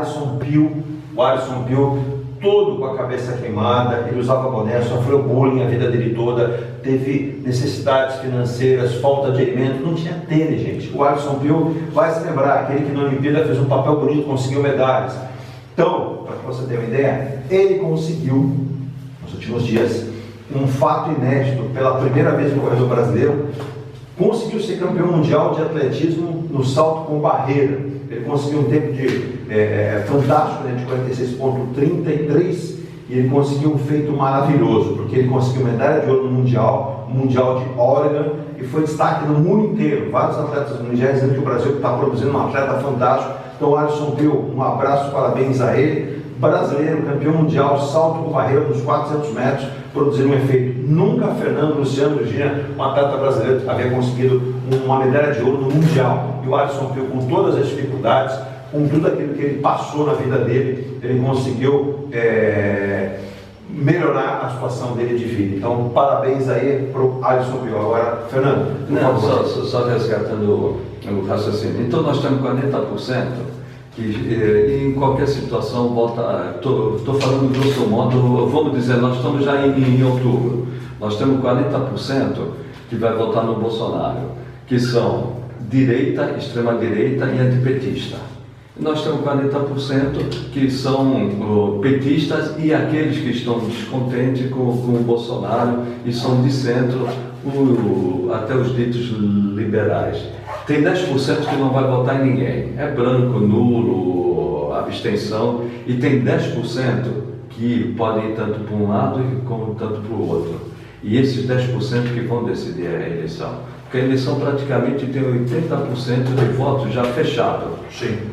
Alisson Pio, todo com a cabeça queimada, ele usava boné, sofreu bullying a vida dele toda, teve necessidades financeiras, falta de alimento, não tinha tênis, gente. O Alisson Pio vai se lembrar, aquele que na Olimpíada fez um papel bonito, conseguiu medalhas. Então, para que você tenha uma ideia, ele conseguiu, nos últimos dias, um fato inédito, pela primeira vez no corredor brasileiro, conseguiu ser campeão mundial de atletismo no salto com barreira. Ele conseguiu um tempo fantástico, né, de 46,33, e ele conseguiu um feito maravilhoso, porque ele conseguiu medalha de ouro no Mundial de Oregon, e foi destaque no mundo inteiro. Vários atletas mundiais dizendo que o Brasil está produzindo um atleta fantástico. Então, Alisson Pio, um abraço, parabéns a ele. Brasileiro, campeão mundial, salto com barreira nos 400 metros, produzindo um efeito. Nunca Fernando, Luciano, Virginia, um atleta brasileiro, havia conseguido uma medalha de ouro no Mundial. E o Alisson Pio, com todas as dificuldades, com tudo aquilo que ele passou na vida dele, ele conseguiu melhorar a situação dele de vida. Então, parabéns aí para o Alisson Pio. Agora, Fernando, por favor. Só resgatando o raciocínio. Então, nós temos 40%. Que em qualquer situação volta, estou falando grosso modo, vamos dizer, nós estamos já em outubro, nós temos 40% que vai votar no Bolsonaro, que são direita, extrema direita e antipetista. Nós temos 40% que são petistas e aqueles que estão descontentes com o Bolsonaro e são de centro, até os ditos liberais. Tem 10% que não vai votar em ninguém, é branco, nulo, abstenção, e tem 10% que podem ir tanto para um lado como tanto para o outro. E esses 10% que vão decidir a eleição. Porque a eleição praticamente tem 80% de votos já fechado,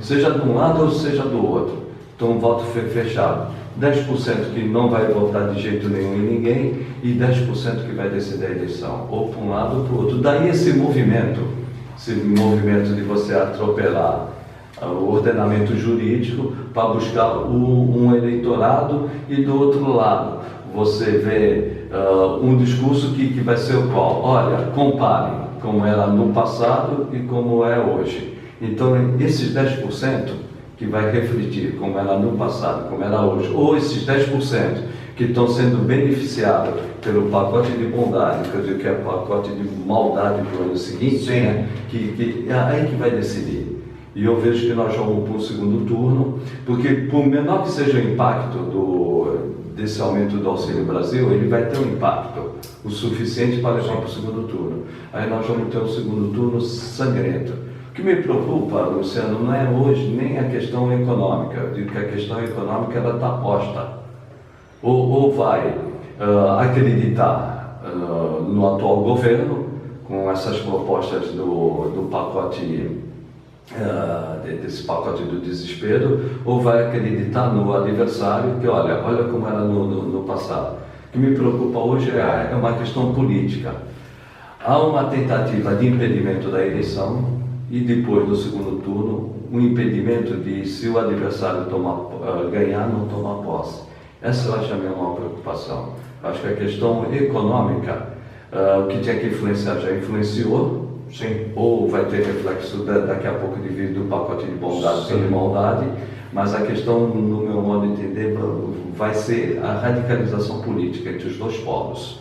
seja de um lado ou seja do outro. Então, um voto fechado. 10% que não vai votar de jeito nenhum em ninguém e 10% que vai decidir a eleição, ou para um lado ou para o outro. Daí esse movimento de você atropelar o ordenamento jurídico para buscar um eleitorado, e do outro lado você vê um discurso que vai ser o qual? Olha, comparem como era no passado e como é hoje. Então, esses 10% que vai refletir como era no passado, como era hoje, ou esses 10% que estão sendo beneficiados pelo pacote de bondade, quer dizer, que é o pacote de maldade do ano seguinte, né? que é aí que vai decidir. E eu vejo que nós vamos para o segundo turno, porque por menor que seja o impacto desse aumento do Auxílio Brasil, ele vai ter um impacto o suficiente para levar para o segundo turno. Aí nós vamos ter um segundo turno sangrento. O que me preocupa, Luciano, não é hoje nem a questão econômica. Eu digo que a questão econômica ela está posta. Ou vai acreditar no atual governo, com essas propostas do pacote, desse pacote do desespero, ou vai acreditar no adversário, que olha como era no passado. O que me preocupa hoje é uma questão política. Há uma tentativa de impedimento da eleição e depois do segundo turno, um impedimento de, se o adversário ganhar, não tomar posse. Essa eu acho a minha maior preocupação. Acho que a questão econômica, o que tinha que influenciar já influenciou, ou vai ter reflexo daqui a pouco devido do pacote de bondade e de maldade, mas a questão, no meu modo de entender, vai ser a radicalização política entre os dois polos.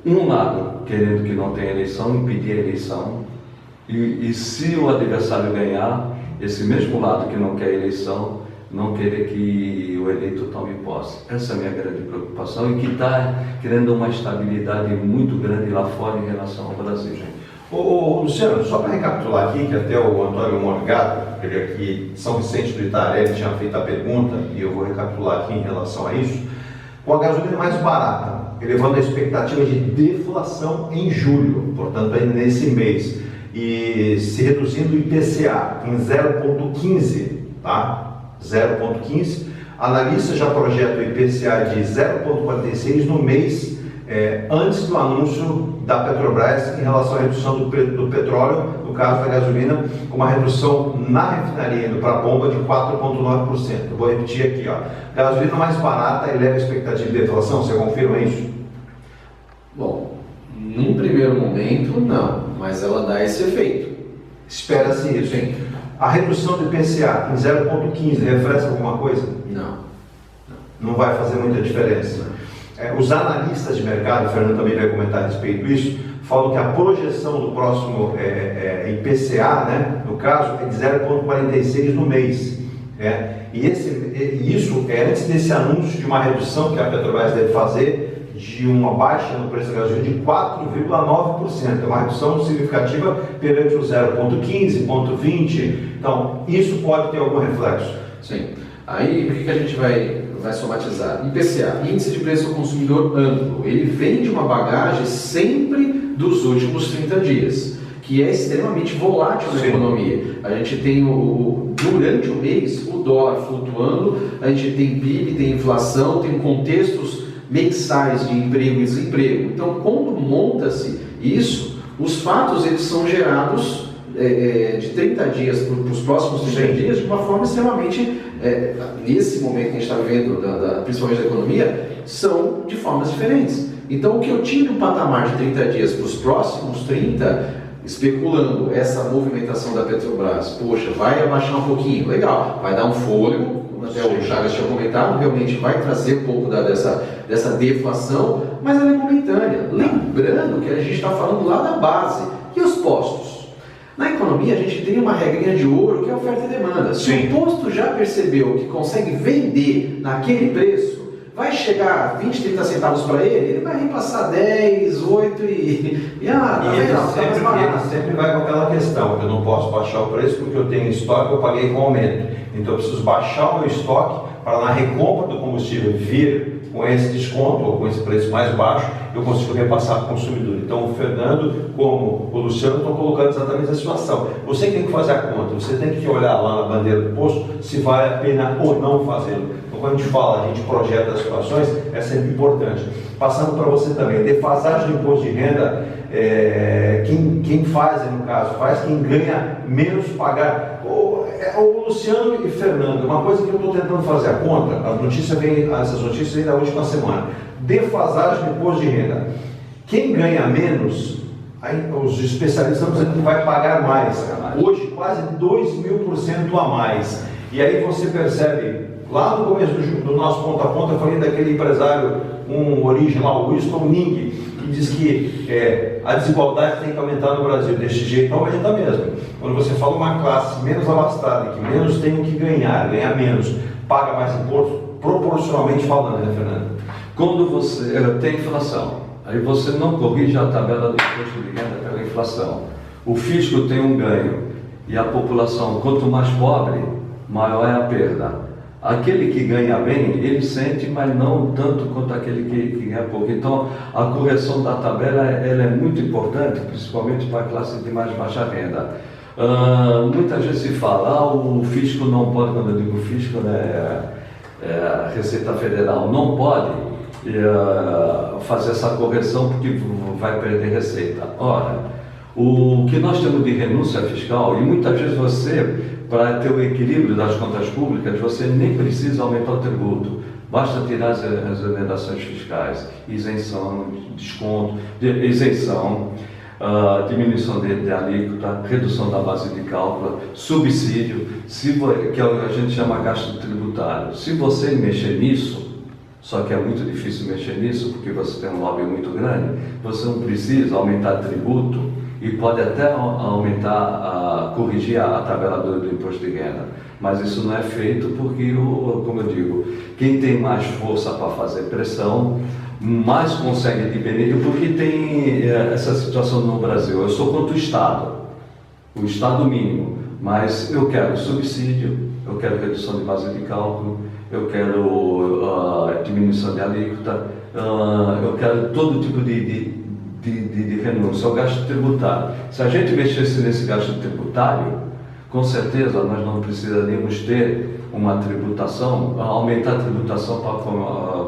Um lado querendo que não tenha eleição, impedir a eleição, e se o adversário ganhar, esse mesmo lado que não quer eleição, não querer que o eleito tome posse. Essa é a minha grande preocupação e que está criando uma estabilidade muito grande lá fora em relação ao Brasil. Luciano, só para recapitular aqui, que até o Antônio Morgado, ele aqui de São Vicente do Itaré, ele tinha feito a pergunta, e eu vou recapitular aqui em relação a isso. Com a gasolina mais barata, elevando a expectativa de deflação em julho, portanto, aí nesse mês, e se reduzindo o IPCA em 0,15, tá? 0,15, analistas já projetam o IPCA de 0,46 no mês antes do anúncio da Petrobras em relação à redução do petróleo, no caso da gasolina, com uma redução na refinaria indo para a bomba de 4,9%. Eu vou repetir aqui, ó. Gasolina mais barata eleva a expectativa de deflação, você confirma isso? Bom, num primeiro momento não, mas ela dá esse efeito. Espera-se isso. Sim. A redução do IPCA em 0,15 refresca alguma coisa? Não. Não vai fazer muita diferença. Os analistas de mercado, o Fernando também vai comentar a respeito disso, falam que a projeção do próximo IPCA, né, no caso, é de 0,46 no mês. E isso é antes desse anúncio de uma redução que a Petrobras deve fazer de uma baixa no preço da gasolina de 4,9%. É uma redução significativa perante o 0,15, 0,20. Então, isso pode ter algum reflexo. Sim. Aí, o que a gente vai somatizar? IPCA, Índice de Preço ao Consumidor Amplo. Ele vem de uma bagagem sempre dos últimos 30 dias, que é extremamente volátil na economia. A gente tem, durante o mês, o dólar flutuando, a gente tem PIB, tem inflação, tem contextos mensais de emprego e desemprego. Então, quando monta-se isso, os fatos eles são gerados de 30 dias para os próximos 30 dias de uma forma extremamente, nesse momento que a gente está vivendo, principalmente da economia, são de formas diferentes. Então, o que eu tinha um patamar de 30 dias para os próximos 30, especulando essa movimentação da Petrobras, poxa, vai abaixar um pouquinho, legal, vai dar um fôlego, até o Chagas tinha comentado, realmente vai trazer um pouco dessa deflação, mas ela é momentânea. Lembrando que a gente está falando lá da base. E os postos? Na economia a gente tem uma regrinha de ouro que é oferta e demanda. Se o posto já percebeu que consegue vender naquele preço, vai chegar 20, 30 centavos para ele vai repassar 10, 8 e ele sempre vai com aquela questão, eu não posso baixar o preço porque eu tenho estoque, eu paguei com aumento. Então eu preciso baixar o meu estoque para na recompra do combustível vir com esse desconto ou com esse preço mais baixo, eu consigo repassar para o consumidor. Então o Fernando, como o Luciano, estão colocando exatamente a situação. Você tem que fazer a conta, você tem que olhar lá na bandeira do posto se vale a pena ou não fazê-lo. Então quando a gente fala, a gente projeta as situações, é sempre importante. Passando para você também, defasagem do imposto de renda, quem faz, no caso, faz quem ganha menos pagar. O Luciano e Fernando, uma coisa que eu estou tentando fazer a conta, essas notícias vêm da última semana. Defasagem do imposto de renda. Quem ganha menos, aí, os especialistas estão dizendo que vai pagar mais. Hoje, quase 2.000% a mais. E aí você percebe, lá no começo do nosso ponto a ponta, eu falei daquele empresário com origem lá, o Winston Ning, que diz que a desigualdade tem que aumentar no Brasil. Desse jeito aumenta mesmo. Quando você fala uma classe menos abastada, que menos tem o que ganhar menos, paga mais imposto, proporcionalmente falando, né, Fernando? Quando você tem inflação, aí você não corrige a tabela do imposto de renda pela inflação. O fisco tem um ganho e a população, quanto mais pobre, maior é a perda. Aquele que ganha bem, ele sente, mas não tanto quanto aquele que ganha pouco. Então, a correção da tabela ela é muito importante, principalmente para a classe de mais baixa renda. Muitas vezes se fala, o fisco não pode, quando eu digo fisco, a Receita Federal não pode fazer essa correção porque vai perder receita. Ora, o que nós temos de renúncia fiscal, e muitas vezes você, para ter o equilíbrio das contas públicas, você nem precisa aumentar o tributo, basta tirar as exonerações fiscais, isenção, desconto, isenção, diminuição de alíquota, redução da base de cálculo, subsídio, que a gente chama gasto tributário. Se você mexer nisso, só que é muito difícil mexer nisso, porque você tem um lobby muito grande, você não precisa aumentar tributo e pode até corrigir a tabela do imposto de renda. Mas isso não é feito porque, como eu digo, quem tem mais força para fazer pressão, mais consegue diminuir, porque tem essa situação no Brasil. Eu sou contra o Estado mínimo, mas eu quero subsídio, eu quero redução de base de cálculo, eu quero diminuição de alíquota, eu quero todo tipo de renúncia ao gasto tributário. Se a gente mexesse nesse gasto tributário, com certeza nós não precisaríamos ter uma tributação, aumentar a tributação para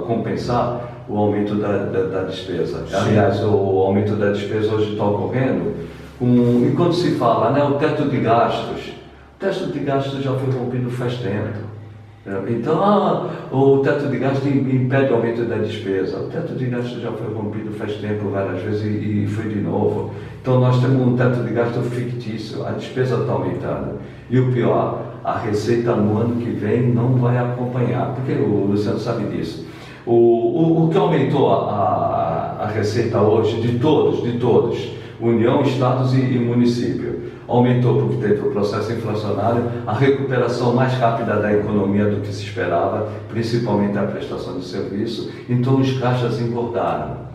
compensar o aumento da despesa. Sim. Aliás, o aumento da despesa hoje está ocorrendo. E quando se fala, o teto de gastos já foi rompido faz tempo. Então, o teto de gasto impede o aumento da despesa. O teto de gasto já foi rompido faz tempo, várias vezes, e foi de novo. Então, nós temos um teto de gasto fictício, a despesa está aumentando. E o pior, a receita no ano que vem não vai acompanhar, porque o Luciano sabe disso. O que aumentou a receita hoje, de todos, União, Estados e município, aumentou porque teve o processo inflacionário, a recuperação mais rápida da economia do que se esperava, principalmente a prestação de serviço, então os caixas engordaram.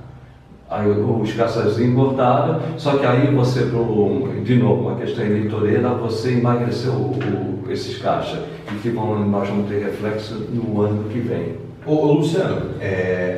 Só que aí você, de novo, uma questão eleitoreira, você emagreceu esses caixas, e que nós vamos ter reflexo no ano que vem. Ô Luciano,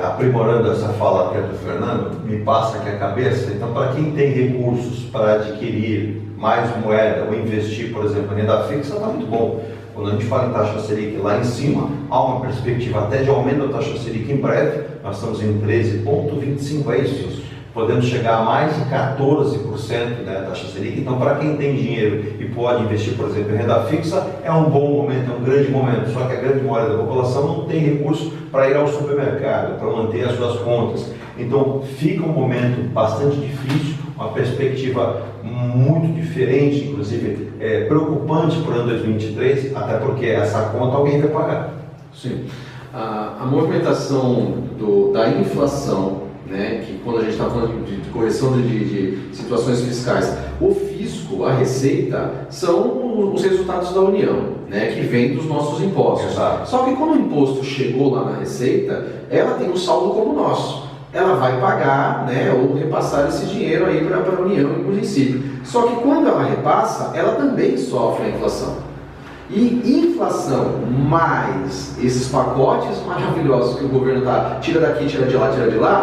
aprimorando essa fala até do Fernando, me passa aqui a cabeça, então para quem tem recursos para adquirir mais moeda ou investir, por exemplo, em renda fixa, está muito bom. Quando a gente fala em taxa Selic lá em cima, há uma perspectiva até de aumento da taxa Selic em breve, nós estamos em 13,25, é isso? Podemos chegar a mais de 14%, né, taxa Selic. Então, para quem tem dinheiro e pode investir, por exemplo, em renda fixa, é um bom momento, é um grande momento. Só que a grande maioria da população não tem recurso para ir ao supermercado, para manter as suas contas. Então, fica um momento bastante difícil, uma perspectiva muito diferente, inclusive preocupante para o ano 2023, até porque essa conta alguém vai pagar. Sim. A movimentação da inflação, né, que quando a gente está falando de correção de situações fiscais, o fisco, a receita, são os resultados da União, né, que vem dos nossos impostos. Exato. Só que quando o imposto chegou lá na receita, ela tem um saldo como o nosso. Ela vai pagar, né, ou repassar esse dinheiro aí para a União e o município. Só que quando ela repassa, ela também sofre a inflação. E inflação mais esses pacotes maravilhosos que o governo tira daqui, tira de lá,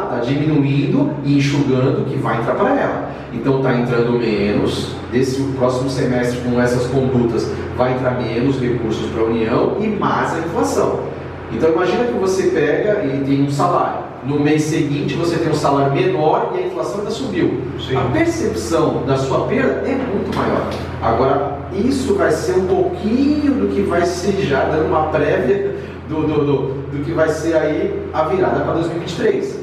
está diminuindo e enxugando que vai entrar para ela. Então está entrando menos, desse próximo semestre com essas condutas vai entrar menos recursos para a União e mais a inflação. Então imagina que você pega e tem um salário. No mês seguinte você tem um salário menor e a inflação ainda subiu. Sim. A percepção da sua perda é muito maior. Agora, isso vai ser um pouquinho do que vai ser, já dando uma prévia do que vai ser aí a virada para 2023.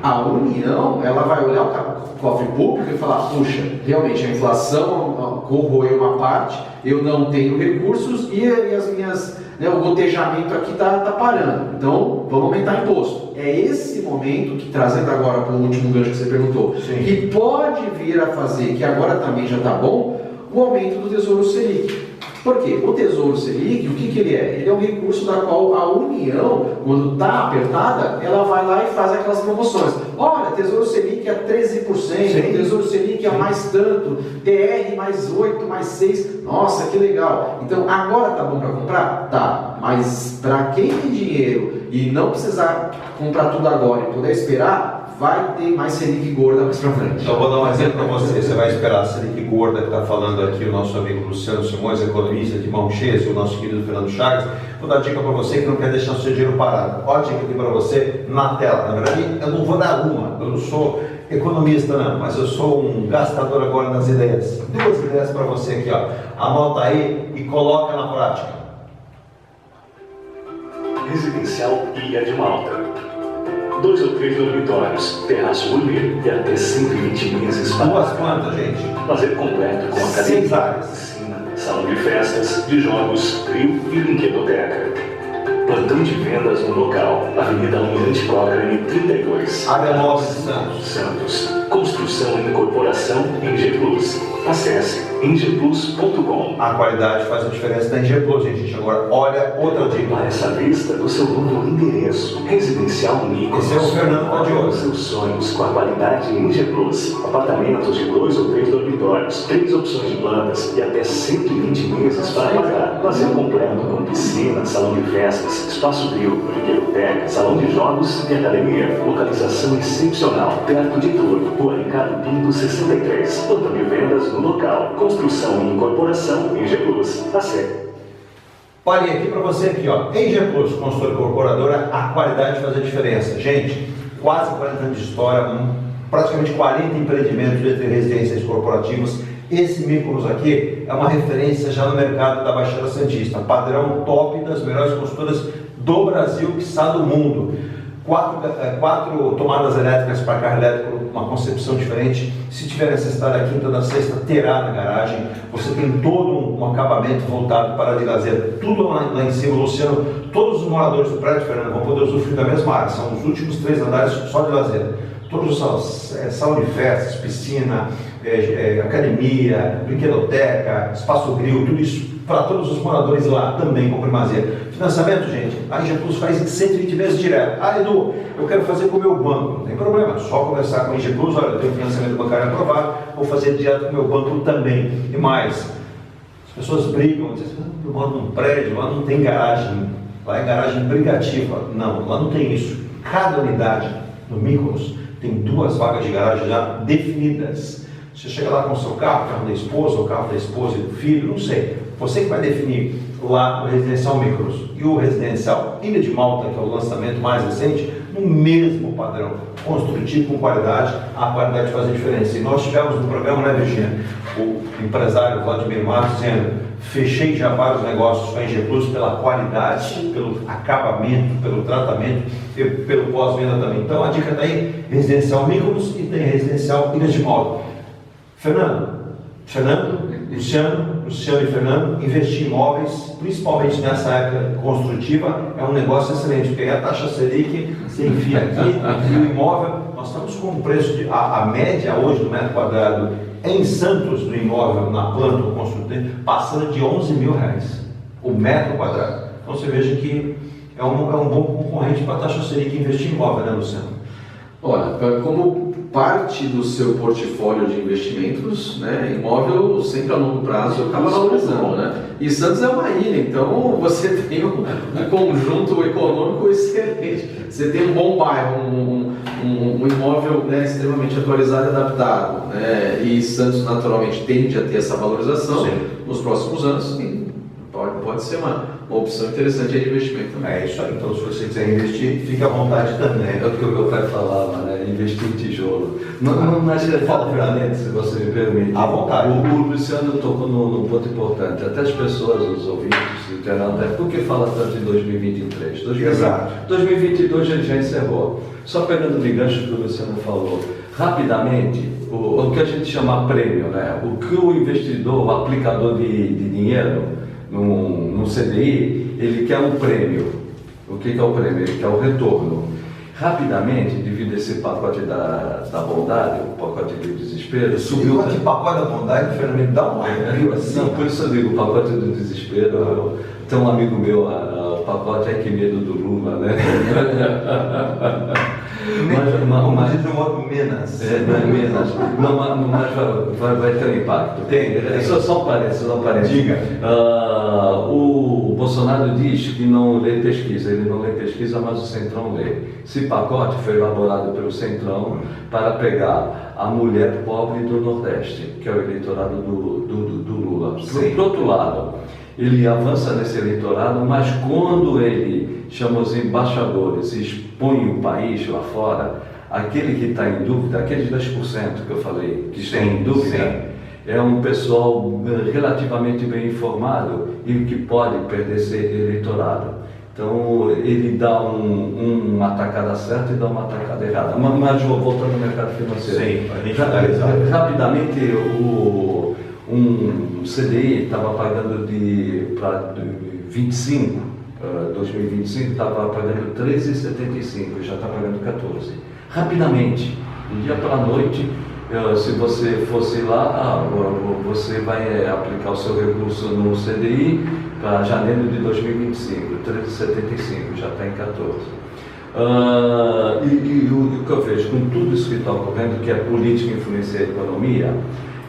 A União, ela vai olhar o cofre público e falar, puxa, realmente a inflação corroeu uma parte, eu não tenho recursos e as minhas, né, o gotejamento aqui está parando, então vamos aumentar imposto. É esse momento que, trazendo agora para o último gancho que você perguntou, sim, que pode vir a fazer, que agora também já está bom, o aumento do Tesouro Selic. Por quê? O Tesouro Selic, o que ele é? Ele é um recurso da qual a União, quando está apertada, ela vai lá e faz aquelas promoções. Olha, Tesouro Selic é 13%, sim, Tesouro Selic é mais tanto, TR mais 8, mais 6, nossa, que legal. Então, agora tá bom para comprar? Tá, mas para quem tem dinheiro e não precisar comprar tudo agora e puder esperar, vai ter mais Selic gorda mais pra frente. Então, vou dar um exemplo para você. Você vai esperar a Selic gorda que está falando aqui o nosso amigo Luciano Simões, economista de mão cheia, e o nosso querido Fernando Chagas. Vou dar dica para você que não quer deixar o seu dinheiro parado. Olha a dica aqui para você na tela. Na verdade, eu não vou dar uma, eu não sou economista não, mas eu sou um gastador agora nas ideias. Duas ideias para você aqui, ó. Anota aí e coloca na prática. Residencial Ilha de Malta. 2 ou 3 dormitórios, terraço gourmet e até 120 meses para... Duas quantas, gente? Lazer completo com academia, piscina, salão de festas, de jogos, trio e brinquedoteca. Plantão de vendas no local, Avenida Almirante Cochrane 32. Área Nova de Santos. Construção e incorporação em G Plus. Acesse engeplus.com. A qualidade faz a diferença da Engie Plus, gente. Agora, olha outra dica. Para essa vista do seu novo endereço. Residencial Nicolas. Esse é o Fernando Padiola. Seus sonhos com a qualidade Engie Plus. Apartamentos de 2 ou 3 dormitórios, 3 opções de plantas e até 120 meses para pagar. Lazer completo com piscina, salão de festas, espaço bio, biblioteca, salão de jogos e academia. Localização excepcional, perto de tudo. Rua Ricardo Pinto 63. Plantão de vendas no local. Construção e incorporação Engie Plus. Acesse. Parei aqui para você aqui, ó. Engie Plus, consultora incorporadora, a qualidade faz a diferença. Gente, quase 40 anos de história, praticamente 40 empreendimentos entre residências corporativas Esse Mykonos aqui é uma referência já no mercado da Baixada Santista, padrão top das melhores construtoras do Brasil, que está do mundo. Quatro tomadas elétricas para carro elétrico, uma concepção diferente. Se tiver necessidade, a quinta da sexta terá na garagem. Você tem todo um acabamento voltado para de lazer, tudo lá em cima. Luciano, todos os moradores do prédio, Fernando, vão poder usufruir da mesma área. São os últimos 3 andares só de lazer. Todos os salão de festas, piscina, academia, brinquedoteca, espaço grill, tudo isso para todos os moradores lá também com primazia. Financiamento, gente, a IG Plus faz em 120 vezes direto. Ah, Edu, eu quero fazer com o meu banco. Não tem problema, é só conversar com a IG Plus. Olha, eu tenho financiamento bancário aprovado, vou fazer direto com o meu banco também. E mais, as pessoas brigam, dizem, eu moro num prédio, lá não tem garagem, lá é garagem brigativa. Não, lá não tem isso. Cada unidade no Mykonos tem 2 vagas de garagem já definidas. Você chega lá com o seu carro, o carro da esposa, o carro da esposa e do filho, não sei. Você que vai definir lá o residencial Mykonos e o residencial Ilha de Malta, que é o lançamento mais recente, no mesmo padrão construtivo com qualidade, a qualidade faz a diferença. E nós tivemos no programa, né, Virginia, o empresário Vladimir Matos dizendo, fechei já vários negócios com a IG Plus pela qualidade, pelo acabamento, pelo tratamento e pelo pós-venda também. Então a dica está aí, residencial Mykonos e tem residencial Ilha de Malta. Luciano e Fernando, investir em imóveis, principalmente nessa época construtiva, é um negócio excelente, porque aí a taxa Selic se enfia aqui e o imóvel, nós estamos com um preço de, a média hoje do metro quadrado em Santos do imóvel, na planta do construtor, passando de 11 mil reais o metro quadrado. Então você veja que é um bom concorrente para a taxa Selic investir em imóvel, né, Luciano? Olha, como parte do seu portfólio de investimentos, né, imóvel sempre a longo prazo acaba valorizando, né? E Santos é uma ilha, então você tem um conjunto econômico excelente. Você tem um bom bairro, um imóvel, né, extremamente atualizado e adaptado, né? E Santos naturalmente tende a ter essa valorização. Sim. Nos próximos anos. Sim, pode ser uma opção interessante de investimento também. É isso aí, então se você quiser investir, fique à vontade também. É o que o meu pai falava, né? Investir em tijolo. Mas rapidamente, se você me permite. À vontade. O Luciano tocou num ponto importante. Até as pessoas, os ouvintes, internautas, por que fala tanto em 2023? Exato. 2022 ele já encerrou. Só pegando de gancho que o Luciano falou, rapidamente, o que a gente chama prêmio, né? O que o investidor, o aplicador de dinheiro, num CDI, ele quer um prêmio. O que é o prêmio? Ele quer o retorno. Rapidamente, devido a esse pacote da bondade, o pacote de desespero, subiu. Esse pacote da bondade, Fernando, dá um arrepio assim. Não, por isso eu digo, o pacote do desespero. Tem um amigo meu, o pacote é que medo do Lula, né? Mas de um modo menos. Não é menos. Mas vai ter um impacto. Tem. Só um parênteses. Diga. O Bolsonaro diz que não lê pesquisa. Ele não lê pesquisa, mas o Centrão lê. Esse pacote foi elaborado pelo Centrão para pegar a mulher pobre do Nordeste, que é o eleitorado do Lula. Por outro lado, ele avança nesse eleitorado, mas quando ele chama os embaixadores e expõe o país lá fora, aquele que está em dúvida, aqueles 10% que eu falei, que estão em dúvida, é um pessoal relativamente bem informado e que pode perder esse eleitorado. Então ele dá uma atacada certa e dá uma atacada errada. Mas voltando ao mercado financeiro. Sim, a gente analisar. Rapidamente, um CDI estava pagando para 2025 estava pagando 13,75, já está pagando 14. Rapidamente, do dia para a noite, se você fosse lá, você vai aplicar o seu recurso no CDI para janeiro de 2025, 13,75, já está em 14. E o que eu vejo com tudo isso que está ocorrendo, que a política influencia a economia,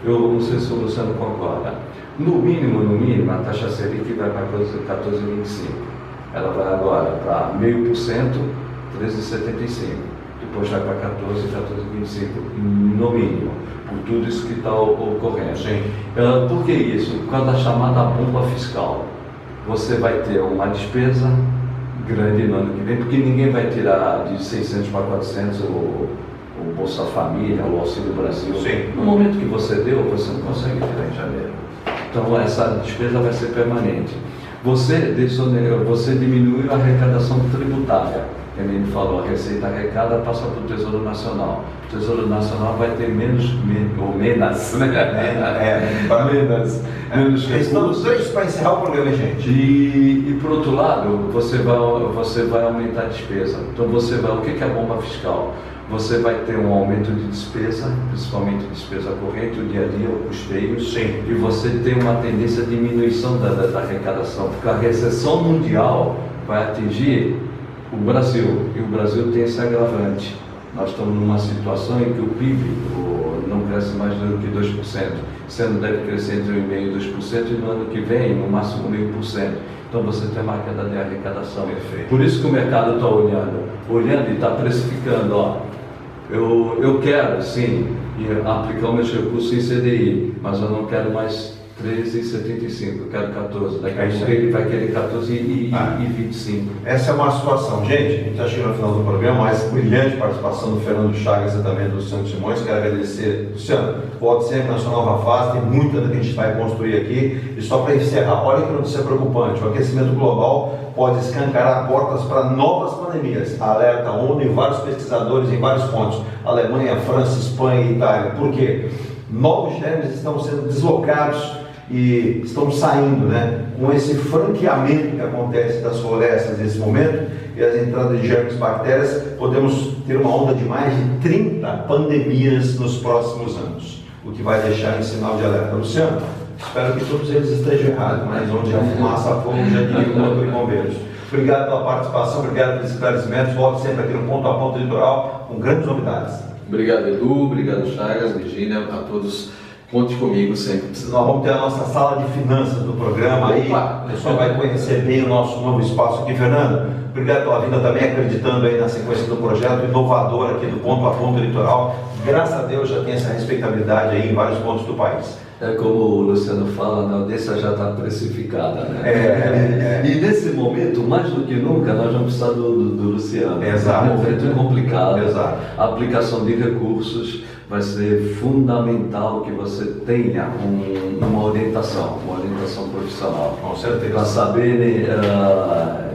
eu não sei se o Luciano concorda. No mínimo, a taxa Selic vai para 14,25. Ela vai agora para 0,5%, 13,75. Depois vai para 14, 14,25, no mínimo, por tudo isso que está ocorrendo. Por que isso? Por causa da chamada bomba fiscal. Você vai ter uma despesa grande no ano que vem, porque ninguém vai tirar de 600 para 400 o o Bolsa Família, o Auxílio Brasil. Sim. No momento que você deu, você não consegue tirar em janeiro. Então essa despesa vai ser permanente. Você diminuiu a arrecadação tributária. Como ele falou, a Receita arrecada passa para o Tesouro Nacional. O Tesouro Nacional vai ter menos Estamos recursos. para encerrar o programa, gente. E por outro lado, você vai aumentar a despesa. Então o que é a bomba fiscal? Você vai ter um aumento de despesa, principalmente despesa corrente, o dia a dia, o custeio. Sim. E você tem uma tendência de diminuição da arrecadação, porque a recessão mundial vai atingir o Brasil, e o Brasil tem esse agravante. Nós estamos numa situação em que o PIB não cresce mais do que 2%. Esse ano deve crescer entre 1,5% e 2%, e no ano que vem, no máximo 0,5%. Então você tem uma queda de arrecadação. Perfeito. Por isso que o mercado está olhando e está precificando, ó. Eu quero, sim, aplicar os meus recursos em CDI, mas eu não quero mais 13,75, eu quero 14. Daqui a pouco ele vai querer 14 e 25. Essa é uma situação. Gente, a gente está chegando ao final do programa, mas brilhante participação do Fernando Chagas e também do Luciano Simões. Quero agradecer. Luciano, volte sempre na sua nova fase, tem muita que a gente vai construir aqui. E só para encerrar, olha que notícia preocupante: o aquecimento global pode escancarar portas para novas pandemias. Alerta a ONU e vários pesquisadores em vários pontos: Alemanha, França, Espanha e Itália. Por quê? Novos germes estão sendo deslocados e estão saindo, né? Com esse franqueamento que acontece das florestas nesse momento e as entradas de germes e bactérias, podemos ter uma onda de mais de 30 pandemias nos próximos anos, o que vai deixar em sinal de alerta. Luciano, espero que todos eles estejam errados, mas onde a fumaça a fogo, já diria o corpo de bombeiros. Obrigado pela participação, obrigado pelos esclarecimentos. Volte sempre aqui no Ponto a Ponto Litoral com grandes novidades. Obrigado, Edu, obrigado, Chagas, Virginia, a todos. Conte comigo sempre. Nós vamos ter a nossa sala de finanças do programa. Aí o pessoal vai conhecer bem o nosso novo espaço aqui. Fernando, obrigado pela vinda também, acreditando aí na sequência do projeto inovador aqui do Ponto a Ponto Litoral. Graças a Deus já tem essa respeitabilidade aí em vários pontos do país. É como o Luciano fala, a audiência já está precificada, né? E nesse momento, mais do que nunca, nós vamos precisar do Luciano. Exato. É um momento complicado. Exato. A aplicação de recursos vai ser fundamental que você tenha uma orientação profissional. Com certeza. Para saber,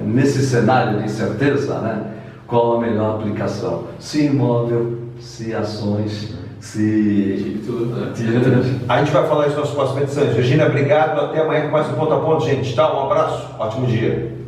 nesse cenário de incerteza, né, qual a melhor aplicação. Se imóvel, se ações, se títulos. A gente vai falar isso nas próximas edições. Virginia, obrigado. Até amanhã com mais um Ponto a Ponto, gente. Tchau, um abraço. Ótimo dia.